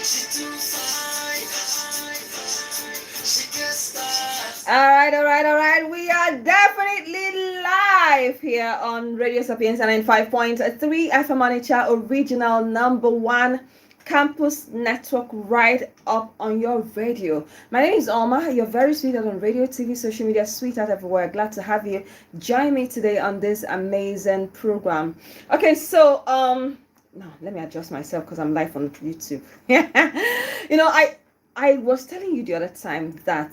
All right. We are definitely live here on Radio Sapiens 95.3 FM Onitsha, original number one campus network, right up on your radio. My name is Alma. You're very sweet on radio, TV, social media, sweetheart everywhere. Glad to have you join me today on this amazing program. Okay, so now let me adjust myself because I'm live on YouTube. I was telling you the other time that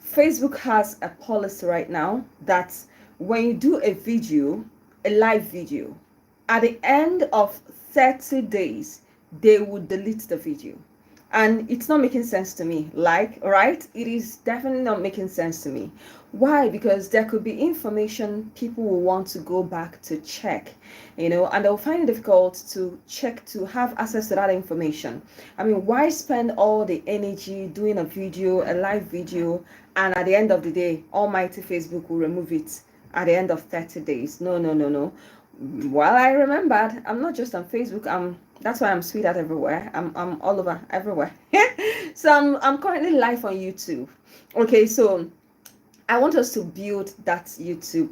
Facebook has a policy right now that when you do a live video, at the end of 30 days, they would delete the video. And it's not making sense to me. Right? It is definitely not making sense to me. Why? Because there could be information people will want to go back to check, and they'll find it difficult to check, to have access to that information. I mean, why spend all the energy doing a live video, and at the end of the day, almighty Facebook will remove it at the end of 30 days? No. Well, I remembered, I'm not just on Facebook. That's why I'm sweet at everywhere. I'm all over everywhere. So I'm currently live on YouTube. Okay, so I want us to build that YouTube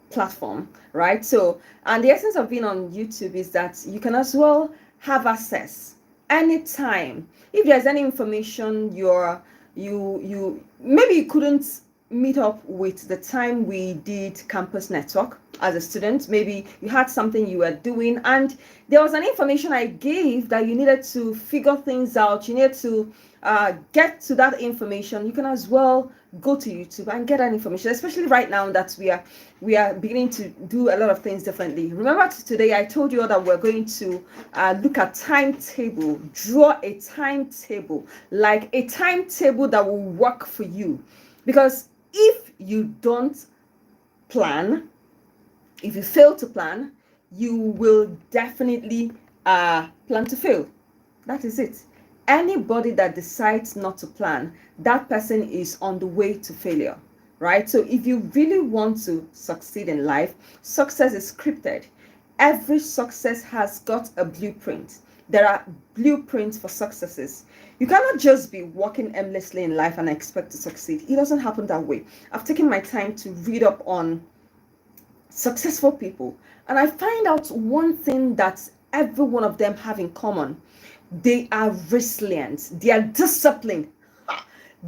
platform, right? So, and the essence of being on YouTube is that you can as well have access anytime. If there's any information you maybe you couldn't meet up with the time we did campus network as a student, maybe you had something you were doing and there was an information I gave that you needed to figure things out, you needed to get to that information. You can as well go to YouTube and get that information, especially right now that we are beginning to do a lot of things differently. Remember today I told you that we're going to look at timetable, draw a timetable, like a timetable that will work for you. Because if you don't plan, if you fail to plan, you will definitely plan to fail. That is it. Anybody that decides not to plan, that person is on the way to failure, right? So if you really want to succeed in life, success is scripted. Every success has got a blueprint. There are blueprints for successes. You cannot just be walking aimlessly in life and expect to succeed. It doesn't happen that way. I've taken my time to read up on successful people, and I find out one thing that every one of them have in common. They are resilient. They are disciplined.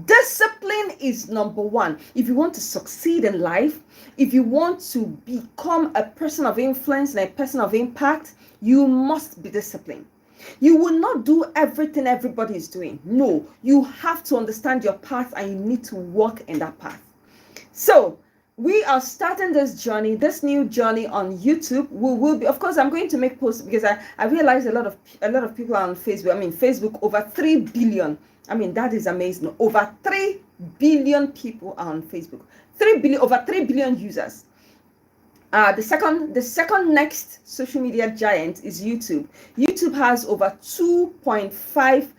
Discipline is number one. If you want to succeed in life, if you want to become a person of influence and a person of impact, you must be disciplined. You will not do everything everybody is doing. No, you have to understand your path and you need to walk in that path. So we are starting this journey, this new journey on YouTube. We will be, of course, I'm going to make posts because I realize a lot of people are on Facebook. I mean, Facebook, over 3 billion. I mean, that is amazing. Over 3 billion people are on Facebook. Over 3 billion users. The second next social media giant is YouTube. YouTube has over 2.5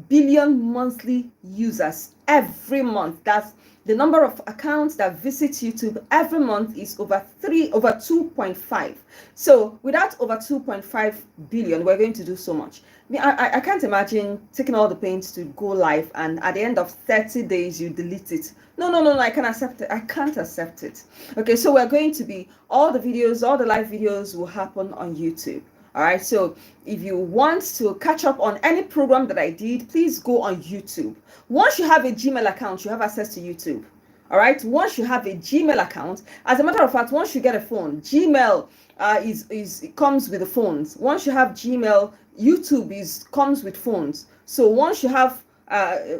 billion monthly users every month. That's the number of accounts that visit YouTube every month is over 2.5. So without over 2.5 billion, we're going to do so much. I can't imagine taking all the pains to go live and at the end of 30 days you delete it. No, I can't accept it. I can't accept it. Okay, so we're going to be, all the live videos will happen on YouTube. All right, so if you want to catch up on any program that I did, please go on YouTube. Once you have a Gmail account, you have access to YouTube. All right, once you have a Gmail account, as a matter of fact, once you get a phone, Gmail it comes with the phones. Once you have Gmail, YouTube comes with phones. So once you have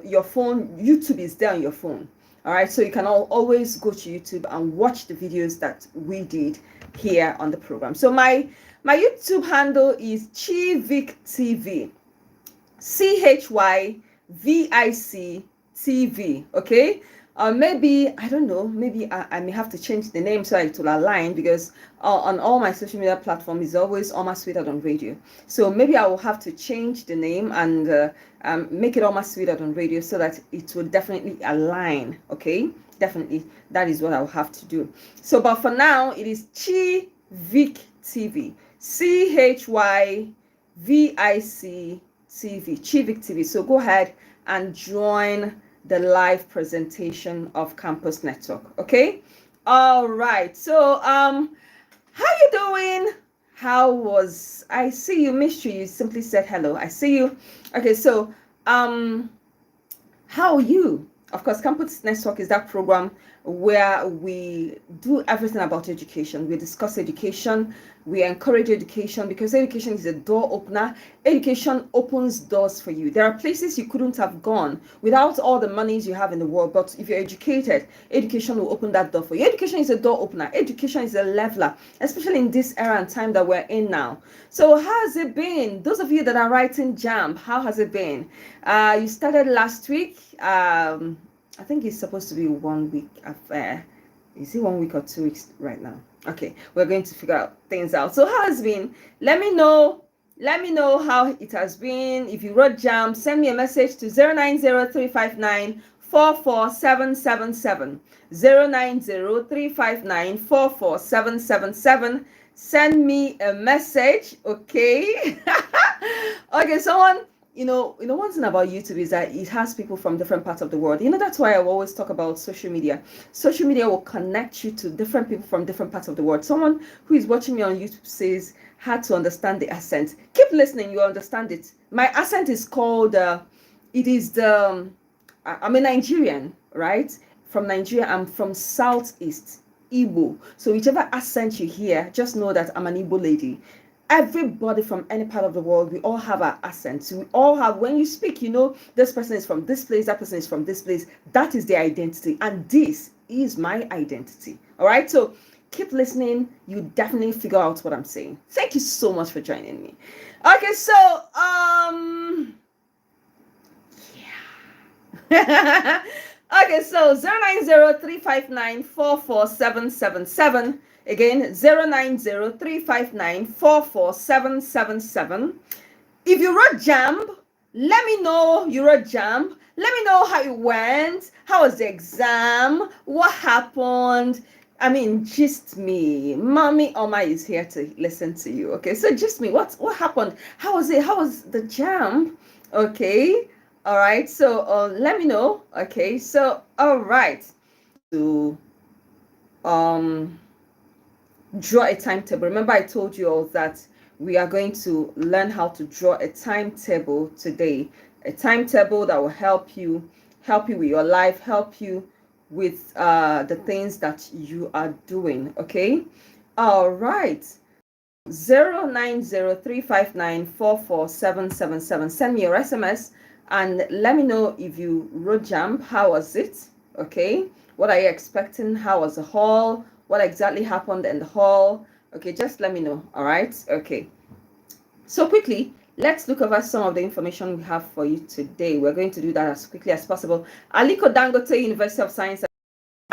your phone, YouTube is there on your phone. All right, so you can always go to YouTube and watch the videos that we did here on the program. So my YouTube handle is Chyvic TV, CHYVIC TV. Okay, maybe I don't know. Maybe I may have to change the name so it will align, because on all my social media platforms is always Almost Sweeter on Radio. So maybe I will have to change the name and make it Almost Sweeter on Radio so that it will definitely align. Okay, definitely that is what I will have to do. So, but for now, it is Chyvic TV. CHYVIC TV, Chivik TV. So go ahead and join the live presentation of Campus Network. Okay. All right. So how you doing? How was I see you? Missed you. You simply said hello. I see you. Okay. So how are you? Of course, Campus Network is that program where we do everything about education. We discuss education, we encourage education, because education is a door opener. Education opens doors for you. There are places you couldn't have gone without all the monies you have in the world, but if you're educated, education will open that door for you. Education is a door opener. Education is a leveler, especially in this era and time that we're in now. So how has it been? Those of you that are writing JAMB, how has it been? You started last week. I think it's supposed to be 1 week affair. Is it 1 week or 2 weeks right now? Okay, we're going to figure out things out. So how has it been? Let me know how it has been. If you wrote JAMB, send me a message to 090-359-44777. 090-359-44777. Send me a message, okay? Okay, someone, one thing about YouTube is that it has people from different parts of the world. That's why I always talk about social media. Social media will connect you to different people from different parts of the world. Someone who is watching me on YouTube says, how to understand the accent. Keep listening, you understand it. My accent is called, I'm a Nigerian, right? From Nigeria, I'm from Southeast Igbo. So whichever accent you hear, just know that I'm an Igbo lady. Everybody from any part of the world, we all have our accents. We all have, when you speak, this person is from this place, that person is from this place. That is their identity. And this is my identity. All right. So keep listening. You definitely figure out what I'm saying. Thank you so much for joining me. Okay. So, yeah. Okay. So 090-359-44777. Again, 090-359-44777. If you wrote JAMB, let me know you wrote JAMB. Let me know how it went. How was the exam? What happened? Just me. Mommy Oma is here to listen to you. Okay, so just me. What happened? How was it? How was the JAMB? Okay. All right. So let me know. Okay. So all right. So draw a timetable. Remember, I told you all that we are going to learn how to draw a timetable today. A timetable that will help you with your life, help you with the things that you are doing. Okay. All right. 090-359-44777. Send me your SMS and let me know if you wrote JAMB. How was it? Okay. What are you expecting? How was the hall? What exactly happened in the hall? Okay, just let me know. All right. Okay. So quickly, let's look over some of the information we have for you today. We're going to do that as quickly as possible. Aliko Dangote, University of Science,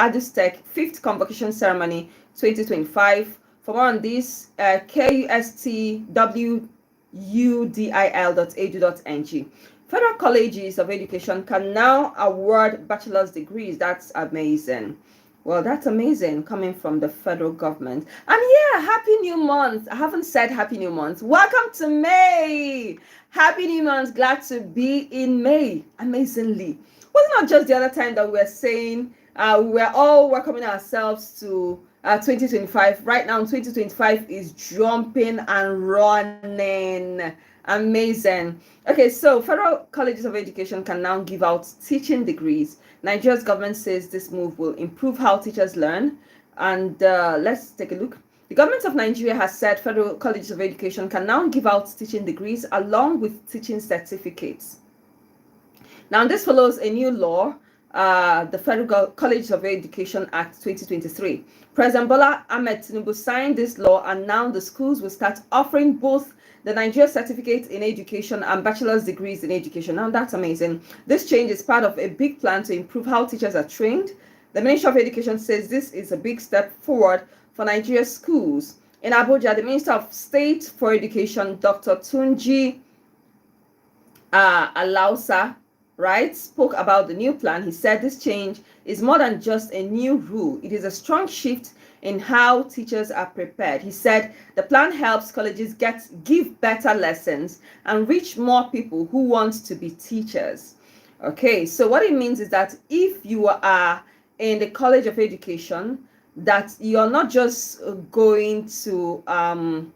ADUSTEC, 5th Convocation Ceremony 2025. For more on this, kustwudil.edu.ng. Federal colleges of education can now award bachelor's degrees. That's amazing. Well, that's amazing coming from the federal government. And yeah, happy new month. I haven't said happy new month. Welcome to May. Happy new month. Glad to be in May. Amazingly. Wasn't not just the other time that we were saying we were all welcoming ourselves to 2025. Right now, 2025 is jumping and running. Amazing. Okay, so federal colleges of education can now give out teaching degrees. Nigeria's government says this move will improve how teachers learn. And let's take a look. The government of Nigeria has said federal colleges of education can now give out teaching degrees along with teaching certificates. Now, this follows a new law, the Federal College of Education Act 2023. President Bola Ahmed Tinubu signed this law, and now the schools will start offering both the Nigeria Certificate in Education and bachelor's degrees in education. Now, that's amazing. This change is part of a big plan to improve how teachers are trained. The Ministry of Education says this is a big step forward for Nigeria's schools. In Abuja, the Minister of State for Education, Dr. Tunji Alausa, right, spoke about the new plan. He said this change is more than just a new rule. It is a strong shift in how teachers are prepared. He said the plan helps colleges give better lessons and reach more people who want to be teachers. Okay, so what it means is that if you are in the College of Education, that you're not just going to come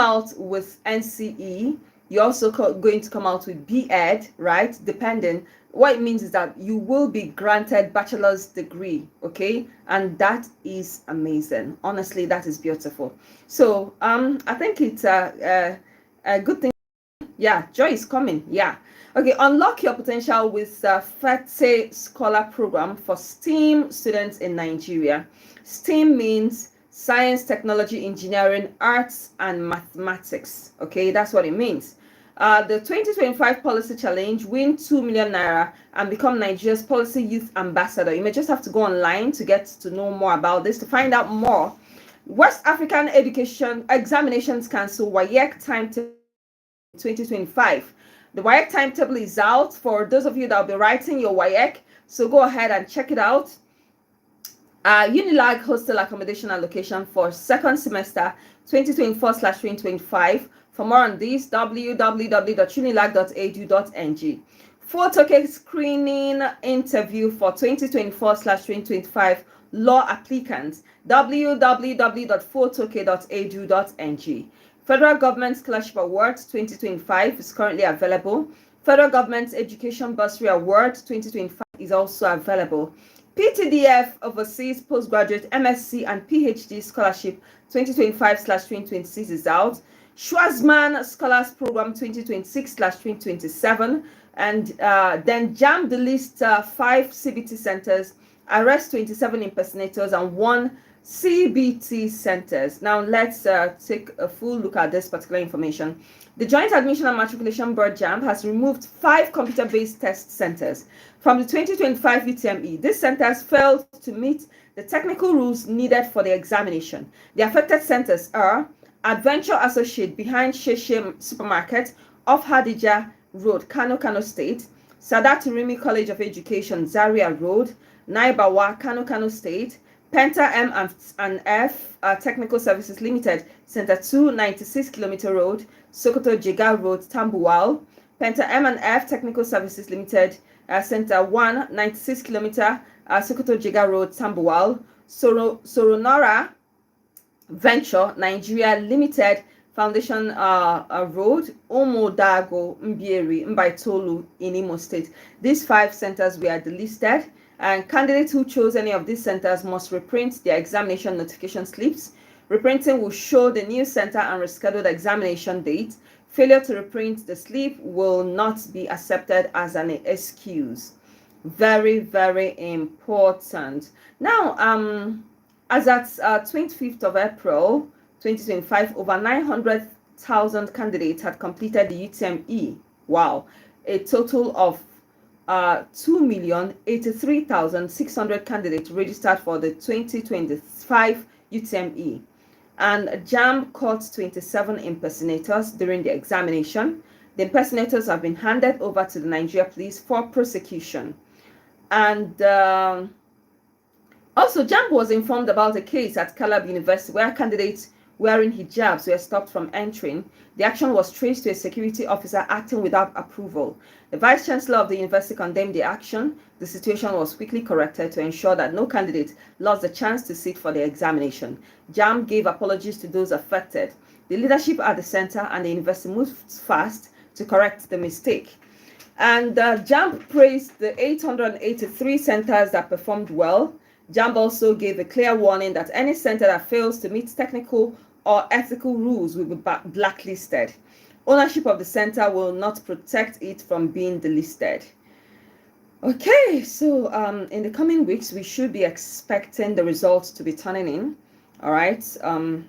out with NCE. You're also going to come out with B.Ed, right? Depending. What it means is that you will be granted bachelor's degree, okay? And that is amazing. Honestly, that is beautiful. So I think it's a good thing. Yeah, joy is coming. Yeah. Okay, unlock your potential with FETSE Scholar Program for STEAM students in Nigeria. STEAM means science, technology, engineering, arts, and mathematics. Okay, that's what it means. The 2025 Policy Challenge, win 2 million naira and become Nigeria's Policy Youth Ambassador. You may just have to go online to get to know more about this, to find out more. West African Education Examinations Council, WAEC timetable 2025. The WAEC timetable is out for those of you that will be writing your WAEC, so go ahead and check it out. Unilag hostel accommodation allocation for second semester 2024/2025. For more on this, www.unilag.edu.ng. Photoke screening interview for 2024/2025 law applicants, www.photoke.edu.ng. Federal Government Scholarship Award 2025 is currently available. Federal Government Education Bursary Award 2025 is also available. PTDF Overseas Postgraduate MSc and PhD Scholarship 2025/2026 is out. Schwarzman Scholars Program 2026/2027. And then JAM the list 5 CBT centers, arrest 27 impersonators, and 1 CBT centers. Now let's take a full look at this particular information. The Joint Admission and Matriculation Board JAMB has removed 5 computer-based test centers from the 2025 UTME. These centers failed to meet the technical rules needed for the examination. The affected centers are Adventure Associate behind Sheshe Supermarket off Hadija Road, Kano State; Sadat Rimi College of Education, Zaria Road, Naibawa, Kano State; Penta M and F Technical Services Limited, Center 2, 96 Km Road, Sokoto Jega Road, Tambuwal; Penta M and F Technical Services Limited, Center 1, 96 Km, Sokoto Jega Road, Tambuwal; Soronora Venture Nigeria Limited, Foundation Road, Omodago, Mbieri, Mbaitolu in Imo State. These 5 centers were delisted, and candidates who chose any of these centers must reprint their examination notification slips. Reprinting will show the new center and rescheduled examination date. Failure to reprint the slip will not be accepted as an excuse. Very, very important. Now, as at 25th of April 2025, over 900,000 candidates had completed the UTME. Wow. A total of 2,083,600 candidates registered for the 2025 UTME. And JAMB caught 27 impersonators during the examination. The impersonators have been handed over to the Nigeria Police for prosecution. And also, JAMB was informed about a case at Calab University where candidates wearing hijabs were stopped from entering. The action was traced to a security officer acting without approval. The Vice Chancellor of the university condemned the action. The situation was quickly corrected to ensure that no candidate lost the chance to sit for the examination. JAMB gave apologies to those affected. The leadership at the center and the university moved fast to correct the mistake. And JAMB praised the 883 centers that performed well. JAMB also gave a clear warning that any center that fails to meet technical or ethical rules will be blacklisted. Ownership of the center will not protect it from being delisted. Okay, so in the coming weeks, we should be expecting the results to be turning in. All right. All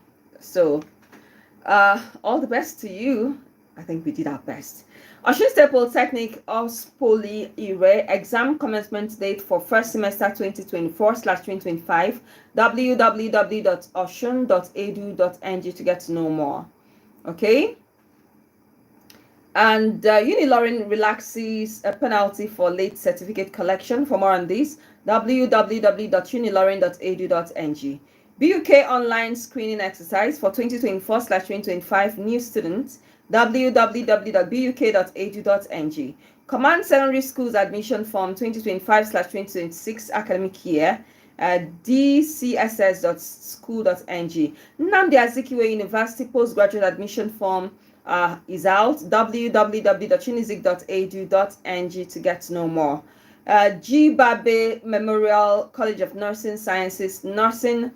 the best to you. I think we did our best. Osun State Polytechnic Poly Ire exam commencement date for first semester 2024/2025. www.osun.edu.ng to get to know more. Okay. And Unilorin relaxes a penalty for late certificate collection. For more on this, www.unilorin.edu.ng. BUK online screening exercise for 2024/2025 new students, www.buk.edu.ng. Command Secondary Schools admission form 2025/2026 academic year, dcss.school.ng. Nnamdi Azikiwe University postgraduate admission form is out, www.unizik.edu.ng to get to know more. G. Babe Memorial College of Nursing Sciences Nursing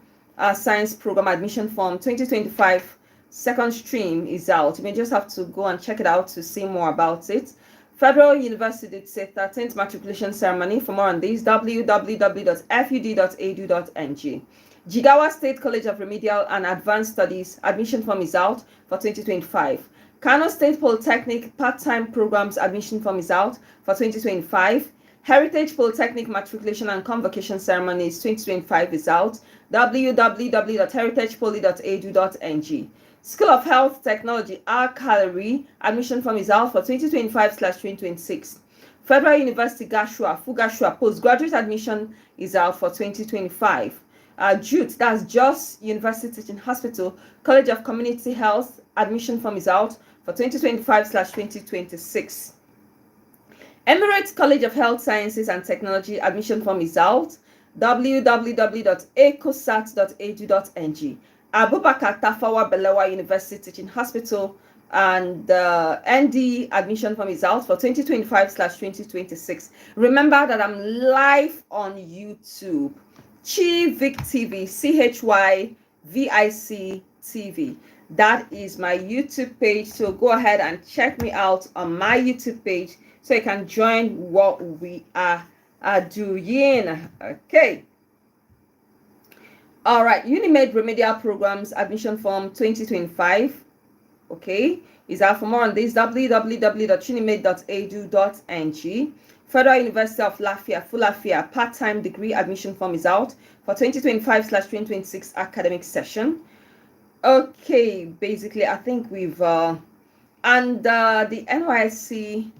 Science Program admission form 2025 second stream is out. You may just have to go and check it out to see more about it. Federal University did say 13th matriculation ceremony. For more on this, www.fud.edu.ng. Jigawa State College of Remedial and Advanced Studies admission form is out for 2025. Kano State Polytechnic part-time programs admission form is out for 2025. Heritage Polytechnic matriculation and convocation ceremonies 2025 is out, www.heritagepoly.edu.ng. School of Health Technology Calgary admission form is out for 2025/2026. Federal University Gashua, Fugashua postgraduate admission is out for 2025. JUT, that's Jos University Teaching Hospital College of Community Health admission form is out for 2025/2026. Emirates College of Health Sciences and Technology admission form is out, www.ecosat.edu.ng. Abubakar Tafawa Balewa University Teaching Hospital and ND admission form is out for 2025/2026. Remember that I'm live on YouTube. Chivic TV, CHYVIC TV. That is my YouTube page. So go ahead and check me out on my YouTube page so you can join what we are doing. Okay. All right. Unimed Remedial Programs admission form 2025. Okay. Is out. For more on this, www.unimed.edu.ng. Federal University of Lafia, Fulafia part-time degree admission form is out for 2025/2026 academic session. Okay, basically, I think we've and the NYSC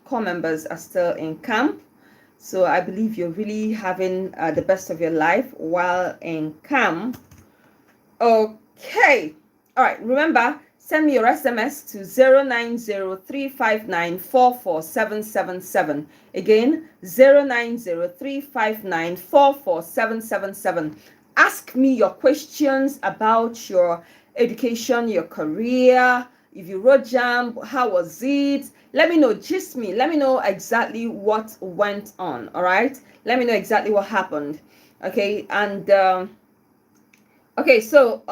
core members are still in camp, so I believe you're really having the best of your life while in camp. Okay, all right. Remember, send me your SMS to 090-359-44777. Again, 090-359-44777. Ask me your questions about your education, your career. If you wrote JAMB, how was it? Let me know, gist me. Let me know exactly what went on, all right? Let me know exactly what happened, okay? And, okay, so,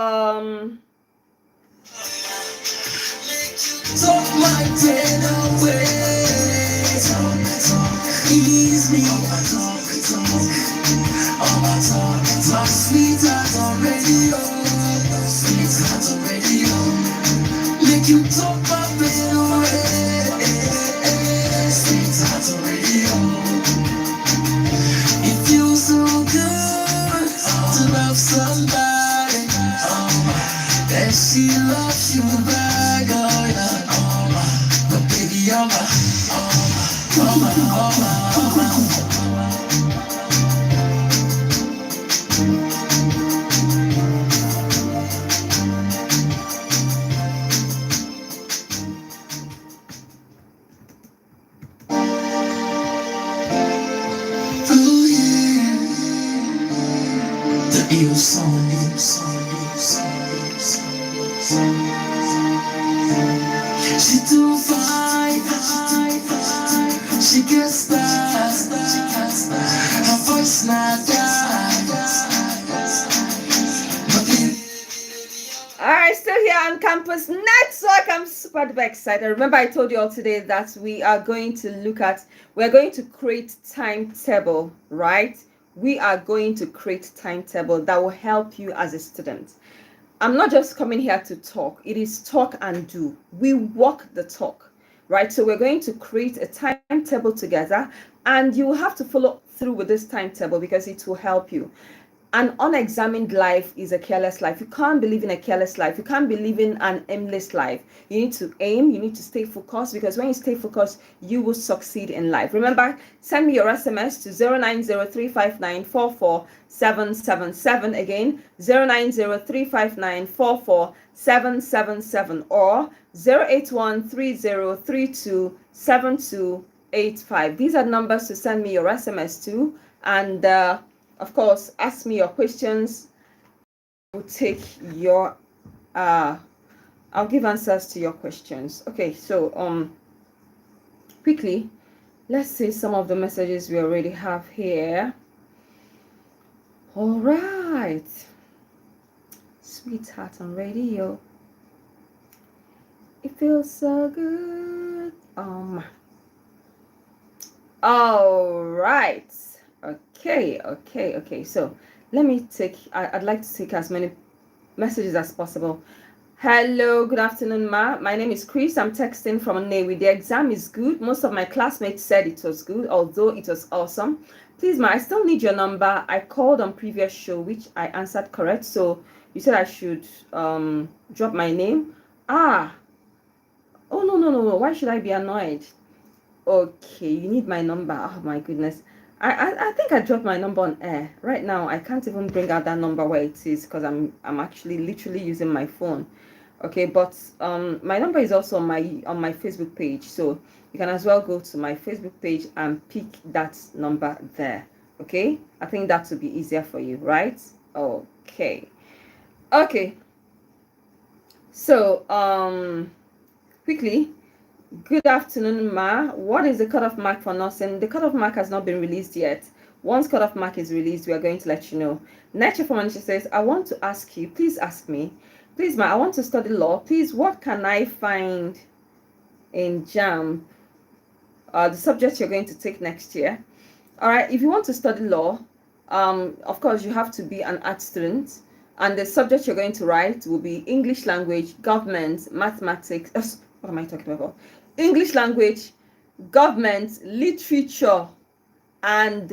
talk my pain away. Ease me. My sweetheart already on. Sweetheart already on. Make you talk my pain away. Sweetheart already on. It feels so good to love somebody that she loves you back. But baby, you're my. She too fine, she gets fast, her voice not Alright, still here on Campus Network. I'm super duper excited. Remember, I told you all today that we're going to create timetable, right? We are going to create timetable that will help you as a student. I'm not just coming here to talk. It is talk and do. We walk the talk, right? So we're going to create a timetable together, and you will have to follow through with this timetable because it will help you. An unexamined life is a careless life. You can't be living a careless life. You can't be living an aimless life. You need to aim. You need to stay focused, because when you stay focused, you will succeed in life. Remember, send me your SMS to 09035944777. Again, 09035944777 or 08130327285. These are numbers to send me your SMS to, and of course, ask me your questions. I'll take your I'll give answers to your questions. Okay, so quickly, let's see some of the messages we already have here. All right, sweetheart on radio, it feels so good. All right. Okay. So let me take, I'd like to take as many messages as possible. Hello, good afternoon, ma. My name is Chris. I'm texting from Nnewi. The exam is good. Most of my classmates said it was good, although it was awesome. Please, ma, I still need your number. I called on previous show, which I answered correct. So you said I should drop my name. Oh, no. Why should I be annoyed? Okay, you need my number. Oh my goodness. I think I dropped my number on air. Right now, I can't even bring out that number where it is, because I'm actually literally using my phone. Okay, but my number is also on my Facebook page, so you can as well go to my Facebook page and pick that number there. Okay, I think that would be easier for you, right? Okay. So quickly. Good afternoon, ma. What is the cutoff mark for nursing? The cutoff mark has not been released yet. Once cutoff mark is released, we are going to let you know. Nature Formanisha says, I want to ask you, please ask me. Please, ma, I want to study law. Please, what can I find in JAM? The subject you're going to take next year. All right, if you want to study law, of course, you have to be an art student. And the subject you're going to write will be English language, government, mathematics. What am I talking about? English language, government, literature, and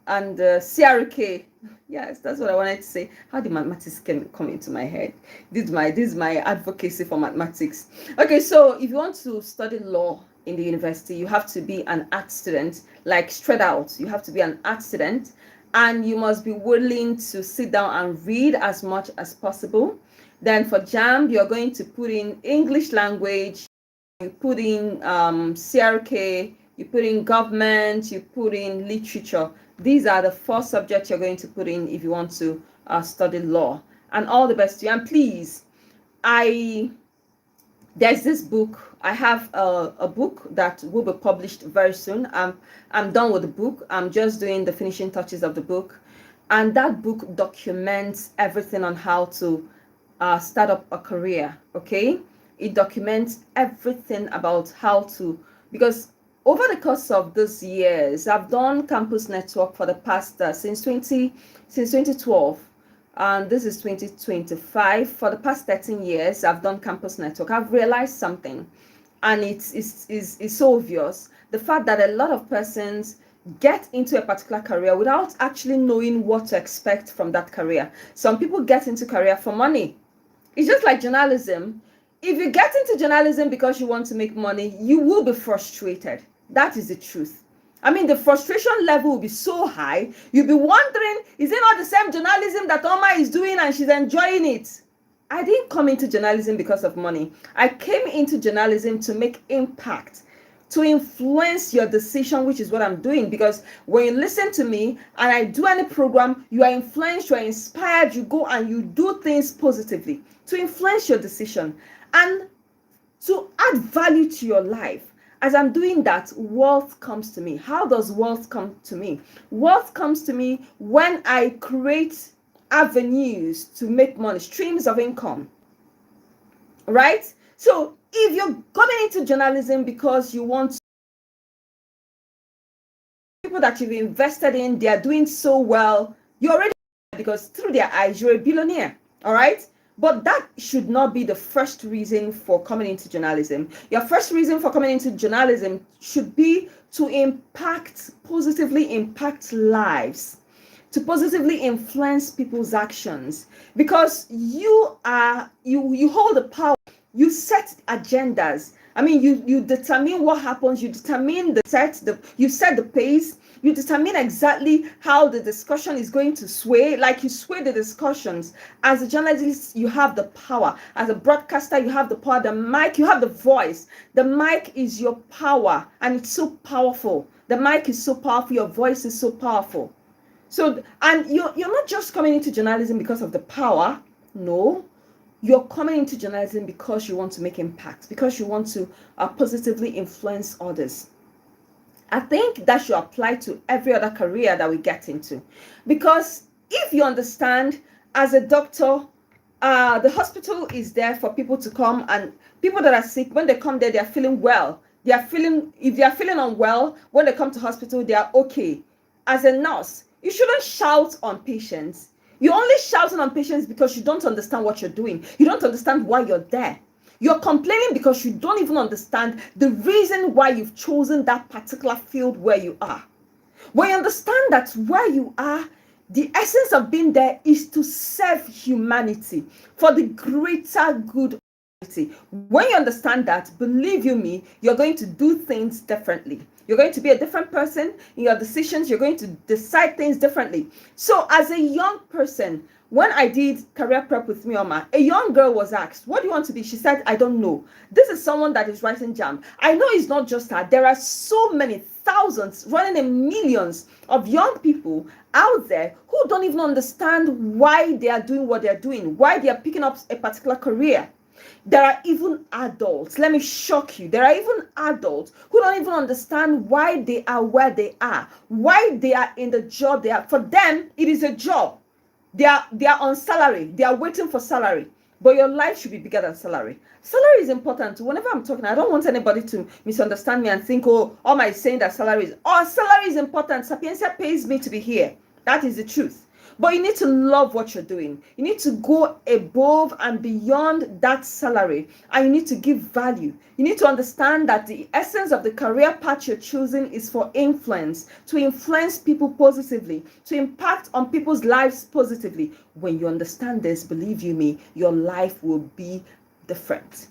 CRK. Yes, that's what I wanted to say. How did mathematics come into my head? This is my advocacy for mathematics. Okay, so if you want to study law in the university, you have to be an art student, like straight out. You have to be an art student, and you must be willing to sit down and read as much as possible. Then for JAM, you're going to put in English language, you put in CRK, you put in government, you put in literature. These are the 4 subjects you're going to put in if you want to study law. And all the best to you. And please, there's this book. I have a book that will be published very soon. I'm done with the book. I'm just doing the finishing touches of the book. And that book documents everything on how to start up a career, okay? It documents everything about how to, because over the course of these years, I've done campus network for the past since 2012, and this is 2025. For the past 13 years, I've done campus network. I've realized something, and it's so obvious. The fact that a lot of persons get into a particular career without actually knowing what to expect from that career. Some people get into career for money. It's just like journalism. If you get into journalism because you want to make money, you will be frustrated. That is the truth. I mean, the frustration level will be so high. You'll be wondering, is it not the same journalism that Oma is doing and she's enjoying it? I didn't come into journalism because of money. I came into journalism to make impact, to influence your decision, which is what I'm doing. Because when you listen to me and I do any program, you are influenced, you are inspired, you go and you do things positively to influence your decision and to add value to your life. As I'm doing that, wealth comes to me. How does wealth come to me? Wealth comes to me when I create avenues to make money, streams of income, right? So if you're coming into journalism because you want people that you've invested in, they are doing so well, you're already, because through their eyes, you're a billionaire, all right? But that should not be the first reason for coming into journalism. Your first reason for coming into journalism should be to positively impact lives, to positively influence people's actions, because you hold the power. You set agendas. I mean, you determine what happens. You determine you set the pace. You determine exactly how the discussion is going to sway. Like, you sway the discussions. As a journalist, you have the power. As a broadcaster, you have the power. The mic, you have the voice. The mic is your power, and it's so powerful. The mic is so powerful. Your voice is so powerful. So, and you're not just coming into journalism because of the power. No, you're coming into journalism because you want to make impact, because you want to positively influence others. I think that should apply to every other career that we get into, because if you understand, as a doctor, the hospital is there for people to come, and people that are sick, when they come there, they are feeling well. If they are feeling unwell, when they come to hospital, they are okay. As a nurse, you shouldn't shout on patients. You're only shouting on patients because you don't understand what you're doing. You don't understand why you're there. You're complaining because you don't even understand the reason why you've chosen that particular field where you are. When you understand that where you are, the essence of being there is to serve humanity for the greater good of humanity. When you understand that, believe you me, you're going to do things differently. You're going to be a different person in your decisions. You're going to decide things differently. So as a young person, when I did career prep with Chioma, a young girl was asked, what do you want to be? She said, I don't know. This is someone that is writing JAMB. I know it's not just her. There are so many thousands, running in millions of young people out there who don't even understand why they are doing what they're doing, why they are picking up a particular career. There are even adults, let me shock you, there are even adults who don't even understand why they are where they are, why they are in the job they are. For them, it is a job. They are on salary. They are waiting for salary. But your life should be bigger than salary. Salary is important. Whenever I'm talking, I don't want anybody to misunderstand me and think, oh, am I saying that salary is important. Sapientia pays me to be here. That is the truth. But you need to love what you're doing. You need to go above and beyond that salary, and you need to give value. You need to understand that the essence of the career path you're choosing is for influence, to influence people positively, to impact on people's lives positively. When you understand this, believe you me, your life will be different.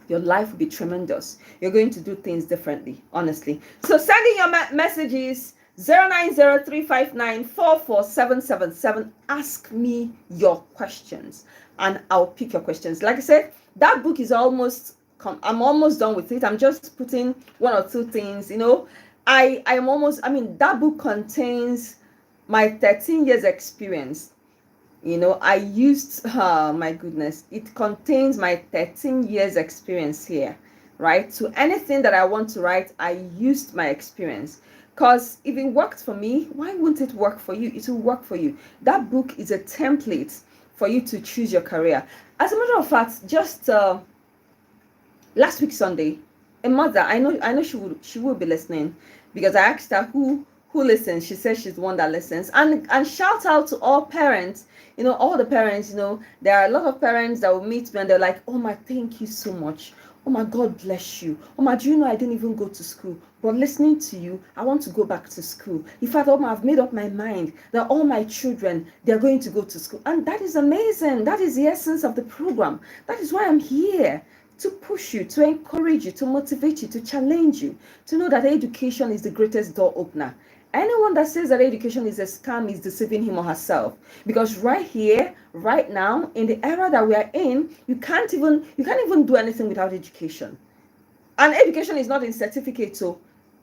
Your life will be tremendous. You're going to do things differently, honestly. So send in your messages. 09035944777. Ask me your questions and I'll pick your questions. Like I said, that book is I'm almost done with it. I'm just putting one or two things, that book contains my 13 years experience. My goodness, it contains my 13 years experience here, right? So anything that I want to write, I used my experience. Because if it worked for me, why wouldn't it work for you? It will work for you. That book is a template for you to choose your career. As a matter of fact, just last week Sunday, a mother, I know she will be listening, because I asked her who listens. She says she's the one that listens. And shout out to all parents, all the parents. There are a lot of parents that will meet me and they're like, oh my, thank you so much. Oh my, God bless you. Oh my, do you know I didn't even go to school? But listening to you, I want to go back to school. In fact, I've made up my mind that all my children, they're going to go to school. And that is amazing. That is the essence of the program. That is why I'm here, to push you, to encourage you, to motivate you, to challenge you, to know that education is the greatest door opener. Anyone that says that education is a scam is deceiving him or herself. Because right here, right now, in the era that we are in, you can't even do anything without education. And education is not in certificate, so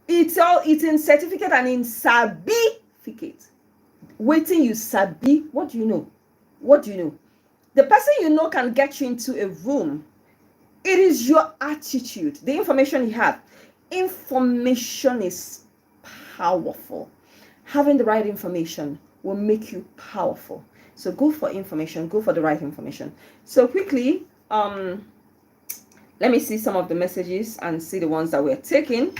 it's in certificate and in certificate. Waiting you sabi, what do you know? What do you know? The person you know can get you into a room. It is your attitude, the information you have. Information is powerful. Having the right information will make you powerful. So go for information, go for the right information. So quickly, let me see some of the messages and see the ones that we're taking.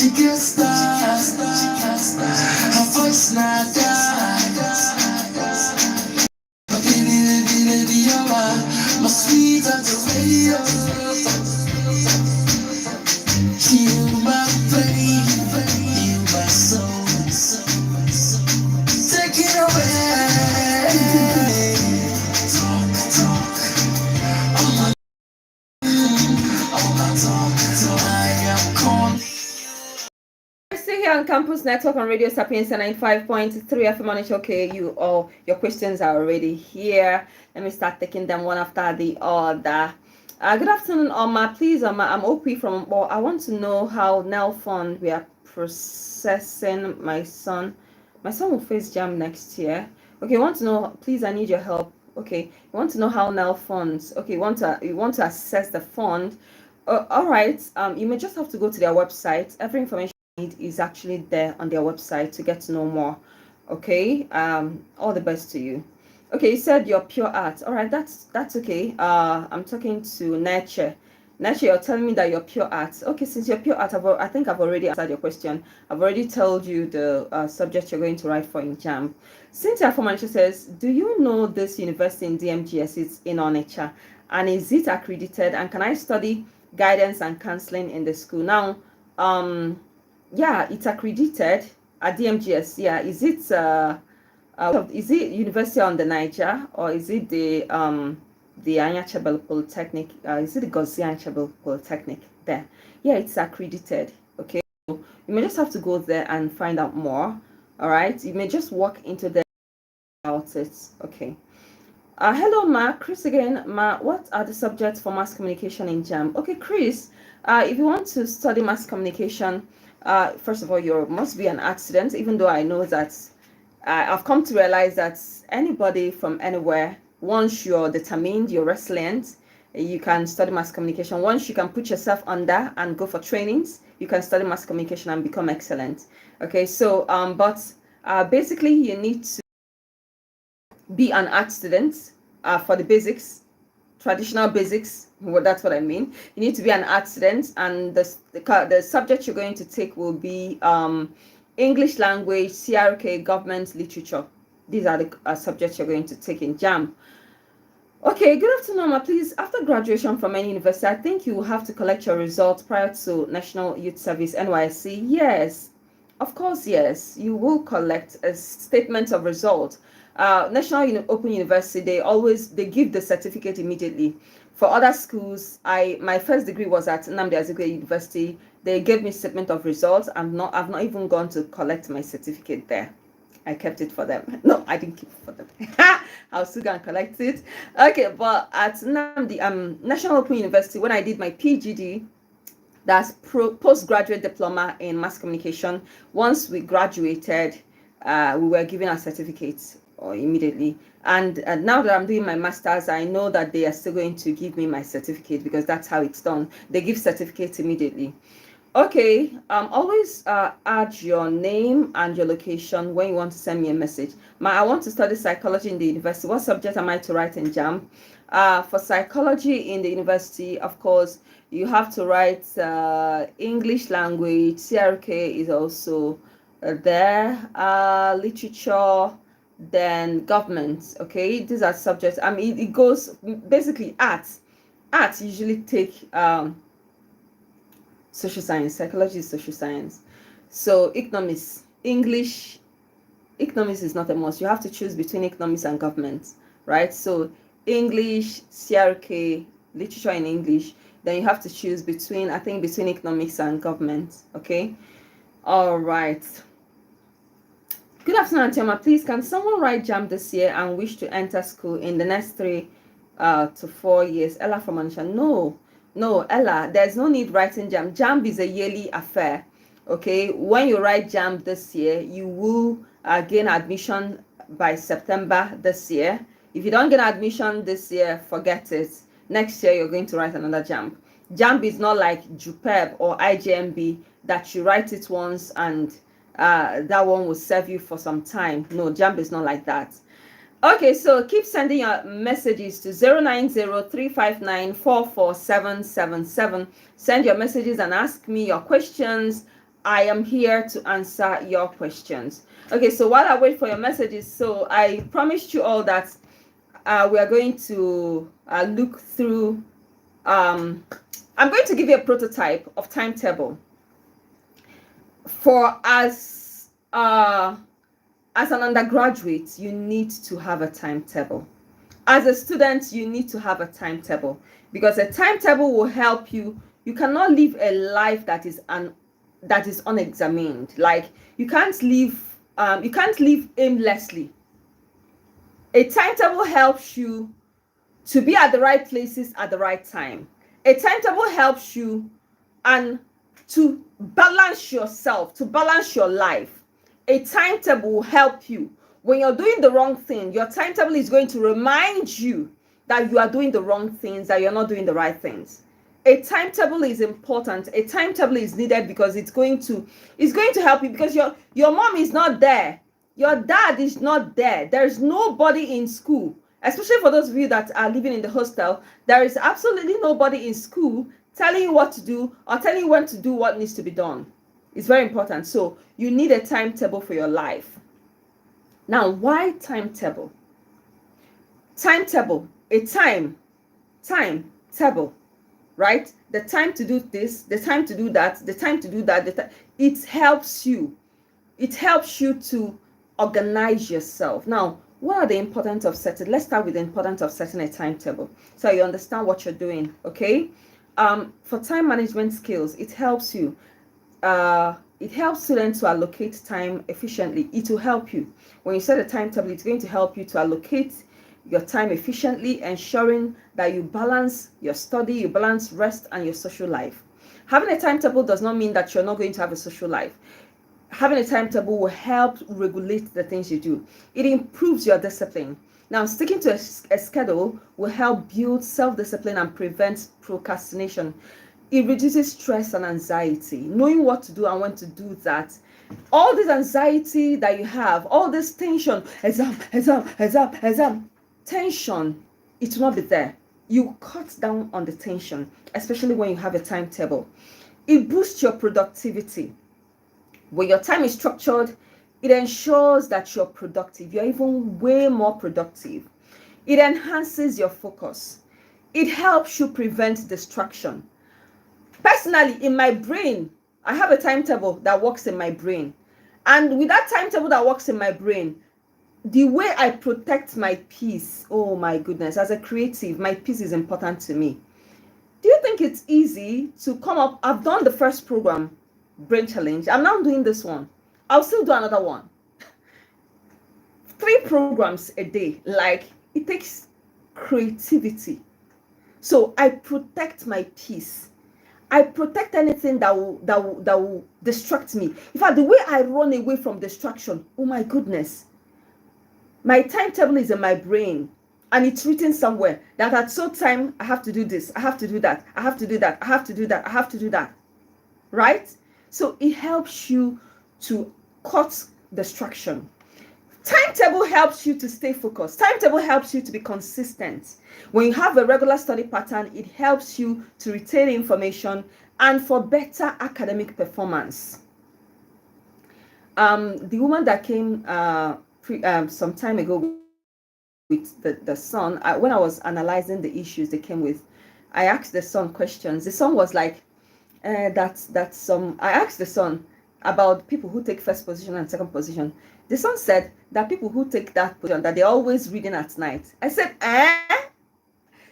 She can start, her voice not die. Baby, you're my sweet on the radio. You my baby, you my soul. Take it away. Talk, all my talk, I am calling. Still here on Campus Network on Radio Sapiens 95.3 FM on it. Okay, you all, your questions are already here. Let me start taking them one after the other. Good afternoon, Oma. Please, Oma, I'm OP from. Well, I want to know how NEL Fund we are processing my son. My son will face JAM next year. Okay, you want to know? Please, I need your help. Okay, you want to know how NEL funds? Okay, you want to assess the fund. All right. You may just have to go to their website. Every information is actually there on their website to get to know more. Okay, all the best to you. Okay, you said you're pure art. All right, that's okay. I'm talking to Nature. You're telling me that you're pure art. Okay, since you're pure art, I think I've already answered your question. I've already told you the subject you're going to write for in JAM. Cynthia Fomanisha says, do you know this university in DMGS? It's in Onitsha, and is it accredited? And can I study guidance and counseling in the school? Now, yeah, it's accredited at DMGS. Yeah, is it University on the Niger, or is it the Anyachebel Polytechnic? Is it the Gozi Anyachebel Polytechnic there? Yeah, it's accredited. Okay, so you may just have to go there and find out more. All right, you may just walk into there about it. Okay. Hello, Ma. Chris again. Ma, what are the subjects for mass communication in JAM? Okay, Chris, if you want to study mass communication, first of all, you must be an art student, even though I know that I've come to realize that anybody from anywhere, once you're determined, you're resilient, you can study mass communication. Once you can put yourself under and go for trainings, you can study mass communication and become excellent. Okay, so basically you need to be an art student for the basics, traditional basics. Well, that's what I mean. You need to be an art student, and the subject you're going to take will be English language, CRK, government, literature. These are the subjects you're going to take in JAM. Okay, good afternoon, Ma. Please, after graduation from any university, I think you will have to collect your results prior to National Youth Service, NYSC. Yes, of course, yes. You will collect a statement of result. National Open University, they give the certificate immediately. For other schools, my first degree was at Nnamdi Azikiwe University. They gave me statement of results. I've not even gone to collect my certificate there. I kept it for them. No, I didn't keep it for them. I'll still go and collect it. Okay, but at Nnamdi National Open University, when I did my PGD, that's postgraduate diploma in mass communication, once we graduated, we were given our certificates immediately. And now that I'm doing my master's, I know that they are still going to give me my certificate, because that's how it's done. They give certificates immediately. Okay, always add your name and your location when you want to send me a message. I want to study psychology in the university. What subject am I to write in JAM? For psychology in the university, of course, you have to write English language. CRK is also there. Literature, then government. Okay, these are subjects. I mean, it goes basically arts. Arts usually take social science. Psychology is social science. So economics, English, economics is not a must. You have to choose between economics and government, right? So English, CRK, literature in English. Then you have to choose between economics and government. Okay. All right. Good afternoon, Chioma. Please, can someone write JAM this year and wish to enter school in the next 3 to 4 years? Ella from Anisha. No, Ella, there's no need writing JAM. JAM is a yearly affair. Okay, when you write JAM this year, you will gain admission by September this year. If you don't get admission this year, forget it. Next year, you're going to write another JAM. JAM is not like JUPEB or IJMB that you write it once and that one will serve you for some time. No, JAM is not like that. Okay, so keep sending your messages to 090-359-44777. Send your messages and ask me your questions I am here to answer your questions. Okay, so while I wait for your messages, so I promised you all that we are going to look through, I'm going to give you a prototype of timetable for as an undergraduate. You need to have a timetable. As a student, you need to have a timetable, because a timetable will help you. You cannot live a life that is unexamined. Like, you can't live aimlessly. A timetable helps you to be at the right places at the right time. A timetable helps you and to balance yourself, to balance your life. A timetable will help you when you're doing the wrong thing. Your timetable is going to remind you that you are doing the wrong things, that you're not doing the right things. A timetable is important. A timetable is needed because it's going to help you, because your mom is not there. Your dad is not there. There's nobody in school, especially for those of you that are living in the hostel. There is absolutely nobody in school telling you what to do or telling you when to do what needs to be done. It's very important. So you need a timetable for your life. Now, why timetable? Timetable, a timetable, right? The time to do this, the time to do that, the time to do that. It helps you. It helps you to organize yourself. Now, what are the importance of setting? Let's start with the importance of setting a timetable, so you understand what you're doing. Okay. For time management skills, it helps you. It helps students to allocate time efficiently. It will help you when you set a timetable. It's going to help you to allocate your time efficiently, ensuring that you balance your study, you balance rest, and your social life. Having a timetable does not mean that you're not going to have a social life. Having a timetable will help regulate the things you do. It improves your discipline. Now, sticking to a schedule will help build self-discipline and prevent procrastination. It reduces stress and anxiety. Knowing what to do and when to do that. All this anxiety that you have, all this tension, exam, tension, it will not be there. You cut down on the tension, especially when you have a timetable. It boosts your productivity. When your time is structured, it ensures that you're productive. You're even way more productive. It enhances your focus. It helps you prevent distraction. Personally, in my brain, I have a timetable that works in my brain. And with that timetable that works in my brain, the way I protect my peace, oh my goodness, as a creative, my peace is important to me. Do you think it's easy to come up? I've done the first program, Brain Challenge. I'm now doing this one. I'll still do another one. 3 programs a day. Like, it takes creativity. So I protect my peace. I protect anything that will distract me. In fact, the way I run away from distraction, oh my goodness. My timetable is in my brain, and it's written somewhere that at some time I have to do this, I have to do that, I have to do that, I have to do that, I have to do that. Right? So it helps you to cut distraction. Timetable helps you to stay focused. Timetable helps you to be consistent. When you have a regular study pattern, it helps you to retain information and for better academic performance. The woman that came some time ago with the son, when I was analyzing the issues they came with, I asked the son questions. The son was like, I asked the son about people who take first position and second position. The son said that people who take that position, that they're always reading at night. I said,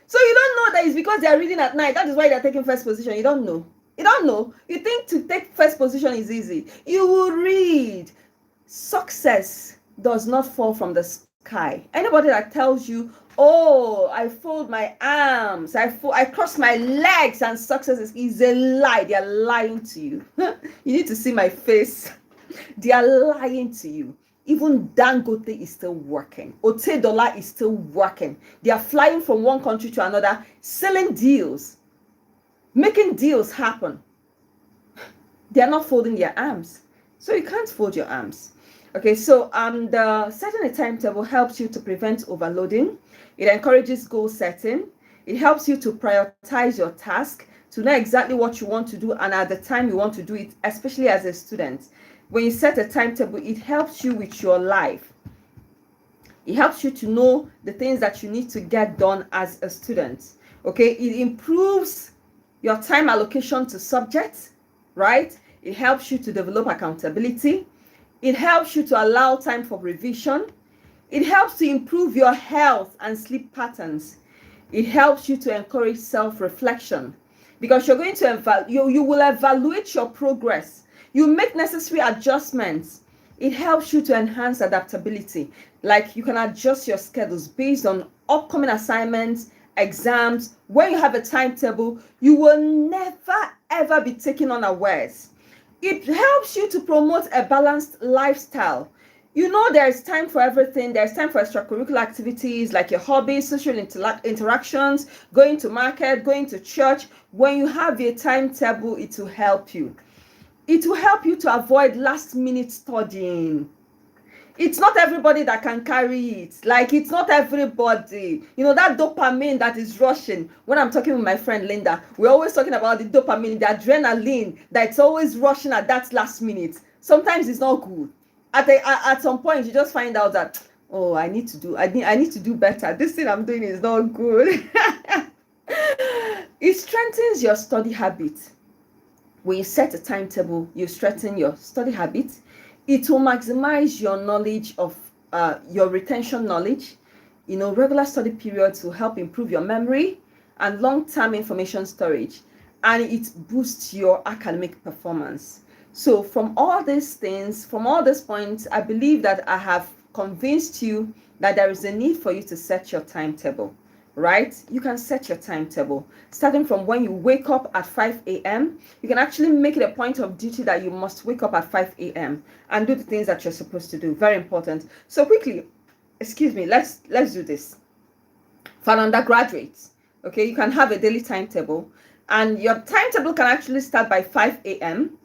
so you don't know that it's because they're reading at night, that is why they're taking first position? You don't know. You don't know. You think to take first position is easy. You will read. Success does not fall from the sky. Anybody that tells you, oh, I fold my arms, I cross my legs and success is a lie. They are lying to you. You need to see my face. They are lying to you. Even Dangote is still working. Otedola is still working. They are flying from one country to another, selling deals, making deals happen. They are not folding their arms. So you can't fold your arms. Okay, so the setting a timetable helps you to prevent overloading. It encourages goal setting. It helps you to prioritize your task. to know exactly what you want to do and at the time you want to do it, especially as a student. When you set a timetable, it helps you with your life. It helps you to know the things that you need to get done as a student. Okay, it improves your time allocation to subjects, right? It helps you to develop accountability. It helps you to allow time for revision. It helps to improve your health and sleep patterns. It helps you to encourage self-reflection because you're going to you will evaluate your progress. You make necessary adjustments. It helps you to enhance adaptability. Like you can adjust your schedules based on upcoming assignments, exams. When you have a timetable, you will never ever be taken unawares. It helps you to promote a balanced lifestyle. You know, there's time for everything. There's time for extracurricular activities like your hobbies, social interactions, going to market, going to church. When you have a timetable, it will help you. It will help you to avoid last minute studying. It's not everybody that can carry it. Like, it's not everybody. You know, that dopamine that is rushing. When I'm talking with my friend Linda, we're always talking about the dopamine, the adrenaline that's always rushing at that last minute. Sometimes it's not good. At some point, you just find out that, oh, I need to do better. This thing I'm doing is not good. It strengthens your study habit. When you set a timetable, you strengthen your study habit. It will maximize your knowledge of your retention knowledge. You know, regular study periods will help improve your memory and long-term information storage, and it boosts your academic performance. So from all these things, from all these points, I believe that I have convinced you that there is a need for you to set your timetable, right? You can set your timetable starting from when you wake up at 5 a.m. You can actually make it a point of duty that you must wake up at 5 a.m. and do the things that you're supposed to do. Very important. So quickly, excuse me, let's do this. For an undergraduate, okay, you can have a daily timetable, and your timetable can actually start by 5 a.m.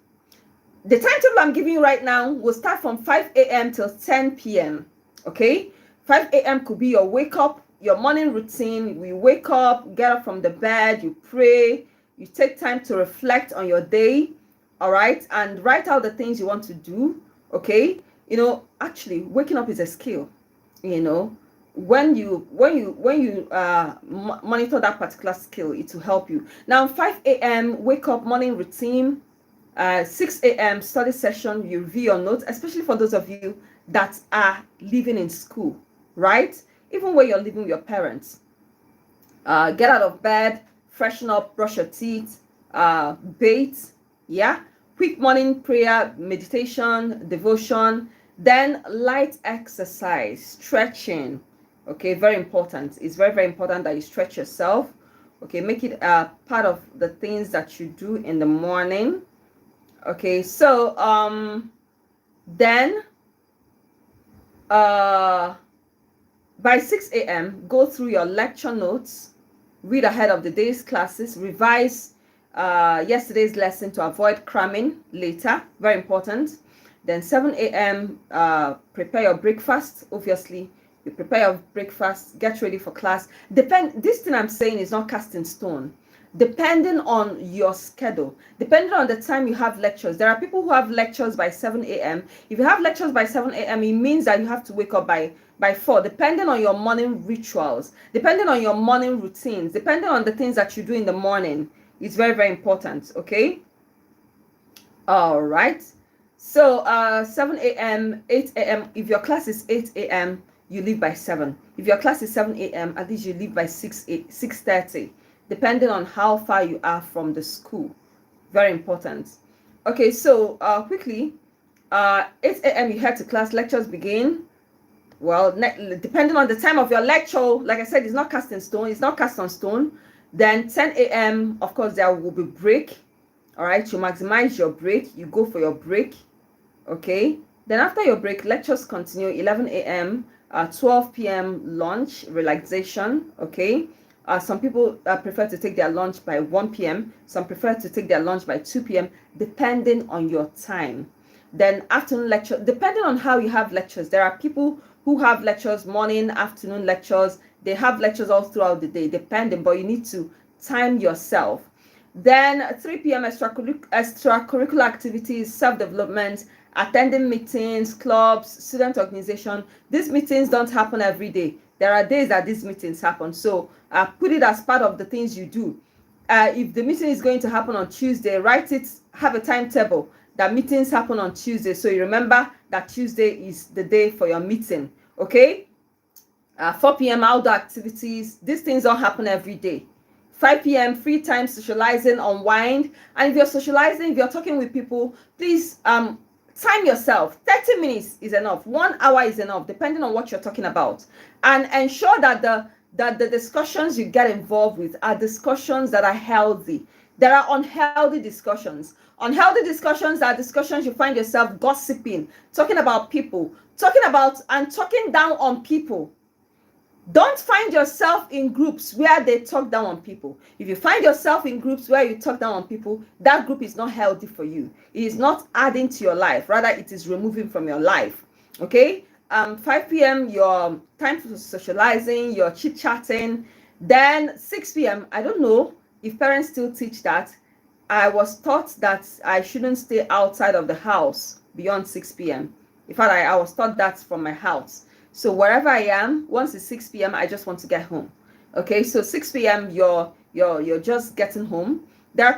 The timetable I'm giving you right now will start from 5 a.m. till 10 p.m. Okay, 5 a.m. could be your wake up, your morning routine. We wake up, get up from the bed, you pray, you take time to reflect on your day, all right, and write out the things you want to do. Okay, you know, actually waking up is a skill. You know, when you monitor that particular skill, it will help you. Now 5 a.m. wake up, morning routine. 6 a.m. study session, you review your notes, especially for those of you that are living in school, right? Even when you're living with your parents. Get out of bed, freshen up, brush your teeth, bathe, yeah? Quick morning prayer, meditation, devotion, then light exercise, stretching, okay? Very important. It's very, very important that you stretch yourself, okay? Make it part of the things that you do in the morning. Okay, so then by 6 a.m. go through your lecture notes, read ahead of the day's classes, revise yesterday's lesson to avoid cramming later. Very important. Then 7 a.m. Prepare your breakfast. Obviously, you prepare your breakfast, get ready for class. This thing I'm saying is not cast in stone. Depending on your schedule, depending on the time you have lectures. There are people who have lectures by 7 a.m. If you have lectures by 7 a.m., it means that you have to wake up by 4, depending on your morning rituals, depending on your morning routines, depending on the things that you do in the morning. It's very, very important, okay? All right. So 7 a.m., 8 a.m., if your class is 8 a.m., you leave by 7. If your class is 7 a.m., at least you leave by 6:30. Depending on how far you are from the school. Very important. Okay, so quickly, 8 a.m. you head to class, lectures begin. Well, depending on the time of your lecture, like I said, it's not cast in stone, it's not cast on stone. Then 10 a.m., of course, there will be break. All right, you maximize your break, you go for your break. Okay, then after your break, lectures continue. 11 a.m., 12 p.m. lunch, relaxation. Okay. Some people prefer to take their lunch by 1 p.m. Some prefer to take their lunch by 2 p.m. depending on your time. Then afternoon lecture, depending on how you have lectures. There are people who have lectures, morning, afternoon lectures. They have lectures all throughout the day, depending, but you need to time yourself. Then 3 p.m. extracurricular activities, self-development, attending meetings, clubs, student organization. These meetings don't happen every day. There are days that these meetings happen. So put it as part of the things you do. If the meeting is going to happen on Tuesday, write it, have a timetable that meetings happen on Tuesday. So you remember that Tuesday is the day for your meeting. Okay? 4 p.m. outdoor activities. These things don't happen every day. 5 p.m. free time, socializing, unwind. And if you're socializing, if you're talking with people, please time yourself. 30 minutes is enough. 1 hour is enough, depending on what you're talking about. And ensure that the discussions you get involved with are discussions that are healthy. There are unhealthy discussions. Unhealthy discussions are discussions you find yourself gossiping, talking about people, talking down on people. Don't find yourself in groups where they talk down on people. If you find yourself in groups where you talk down on people, that group is not healthy for you. It is not adding to your life. Rather, it is removing from your life. Okay? 5 p.m., your time for socializing, your chit-chatting. Then 6 p.m., I don't know if parents still teach that. I was taught that I shouldn't stay outside of the house beyond 6 p.m. In fact, I was taught that from my house. So wherever I am, once it's 6 p.m., I just want to get home. Okay, so 6 p.m., you're just getting home. There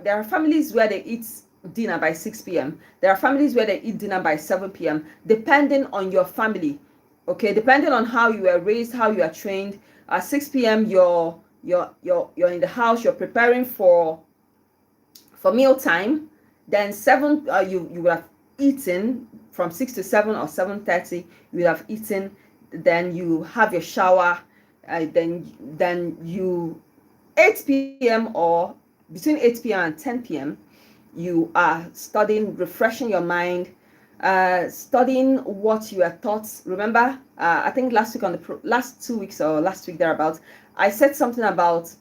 are families where they eat dinner by 6 p.m. There are families where they eat dinner by 7 p.m. depending on your family. Okay, depending on how you were raised, how you are trained. At 6 p.m., you're in the house, you're preparing for meal time. Then 7, you will have eaten. From 6 to 7 or 7:30, you will have eaten. Then you have your shower. Then you 8 p.m. or between 8 p.m. and 10 p.m. you are studying, refreshing your mind, studying what you are taught. Remember, I think last week last 2 weeks or last week thereabouts, I said something about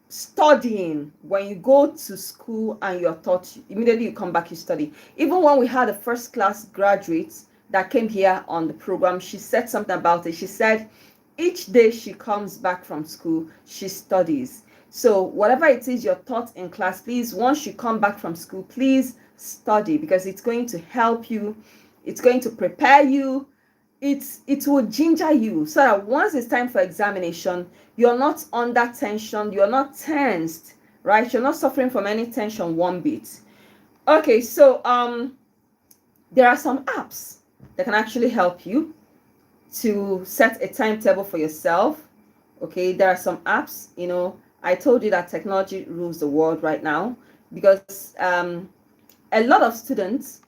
studying. When you go to school and you're taught, immediately you come back, you study. Even when we had a first class graduate that came here on the program, she said something about it. She said each day she comes back from school, she studies. So whatever it is you're taught in class, please, once you come back from school, please study, because it's going to help you, it's going to prepare you, it will ginger you, so that once it's time for examination, you're not under tension, you're not tensed, right? You're not suffering from any tension one bit. Okay, so there are some apps that can actually help you to set a timetable for yourself. Okay, there are some apps. I told you that technology rules the world right now, because a lot of students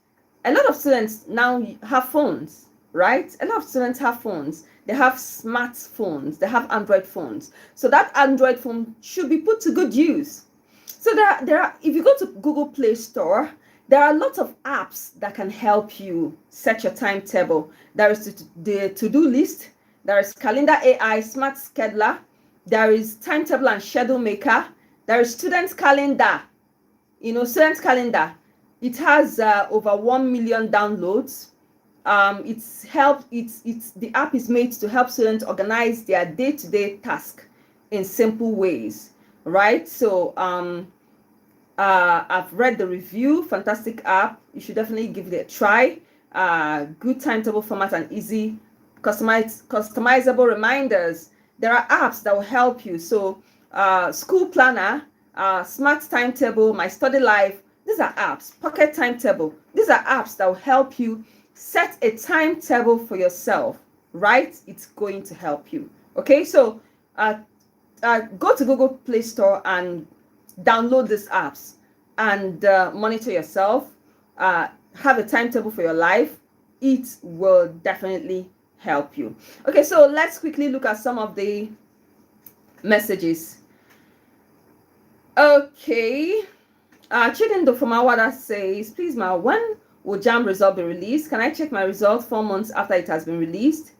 now have phones. Right? A lot of students have phones. They have smartphones. They have Android phones. So that Android phone should be put to good use. So there are. If you go to Google Play Store, there are lots of apps that can help you set your timetable. There is the to-do list. There is Calendar AI, Smart Scheduler. There is Timetable and Schedule Maker. There is Student Calendar. Student Calendar. It has over 1 million downloads. The app is made to help students organize their day-to-day task in simple ways, right? So I've read the review. Fantastic app. You should definitely give it a try. Good timetable format and easy customizable reminders. There are apps that will help you. So School Planner, Smart Timetable, My Study Life. These are apps. Pocket Timetable. These are apps that will help you set a timetable for yourself, right? It's going to help you. Okay, so go to Google Play Store and download these apps and monitor yourself. Have a timetable for your life. It will definitely help you. Okay, so let's quickly look at some of the messages. Okay, Chidindo from Awada says, please, Ma, when will JAMB result be released? Can I check my result 4 months after it has been released?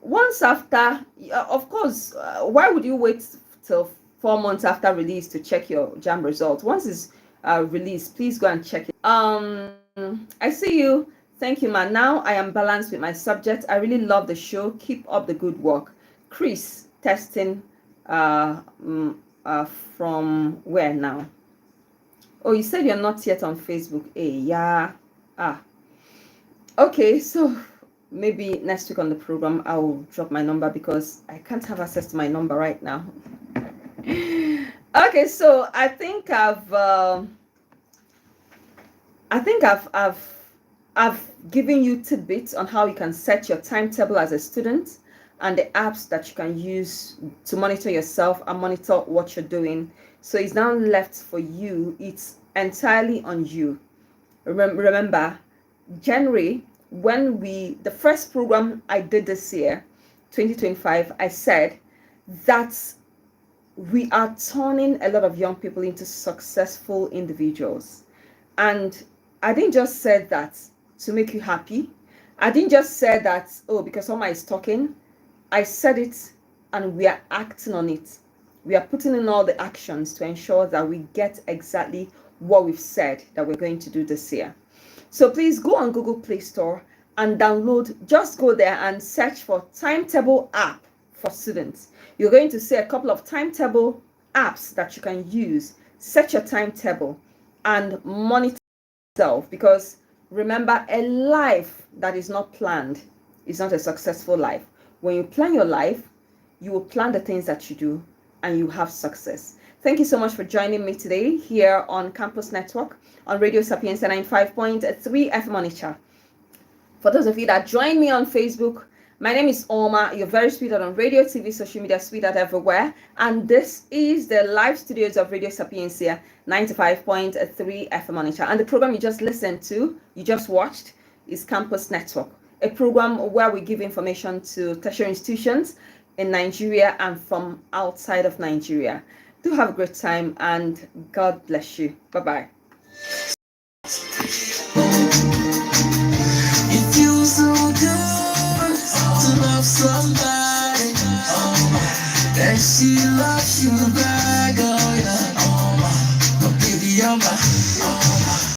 Once after, of course. Why would you wait till 4 months after release to check your JAMB result? Once it's released, please go and check it. I see you. Thank you, man. Now I am balanced with my subject. I really love the show. Keep up the good work. Chris, testing from where now? Oh, you said you're not yet on Facebook. Hey, yeah. Okay, so maybe next week on the program I'll drop my number because I can't have access to my number right now. Okay, so I think I've given you tidbits on how you can set your timetable as a student and the apps that you can use to monitor yourself and monitor what you're doing. So it's now left for you. It's entirely on you. Remember, January, when the first program I did this year, 2025, I said that we are turning a lot of young people into successful individuals. And I didn't just say that to make you happy. I didn't just say that, oh, because Oma is talking. I said it and we are acting on it. We are putting in all the actions to ensure that we get exactly what we've said that we're going to do this year. So please go on Google Play Store and download, just go there and search for Timetable app for students. You're going to see a couple of timetable apps that you can use. Set your timetable and monitor yourself, because remember, a life that is not planned is not a successful life. When you plan your life, you will plan the things that you do and you have success. Thank you so much for joining me today here on Campus Network on Radio Sapienza 95.3 FM Onitsha. For those of you that join me on Facebook, my name is Oma. You're very sweetheart on radio, TV, social media, sweetheart everywhere. And this is the live studios of Radio Sapienza 95.3 FM Onitsha. And the program you just listened to, you just watched, is Campus Network, a program where we give information to tertiary institutions in Nigeria and from outside of Nigeria. Do have a great time and God bless you. Bye-bye.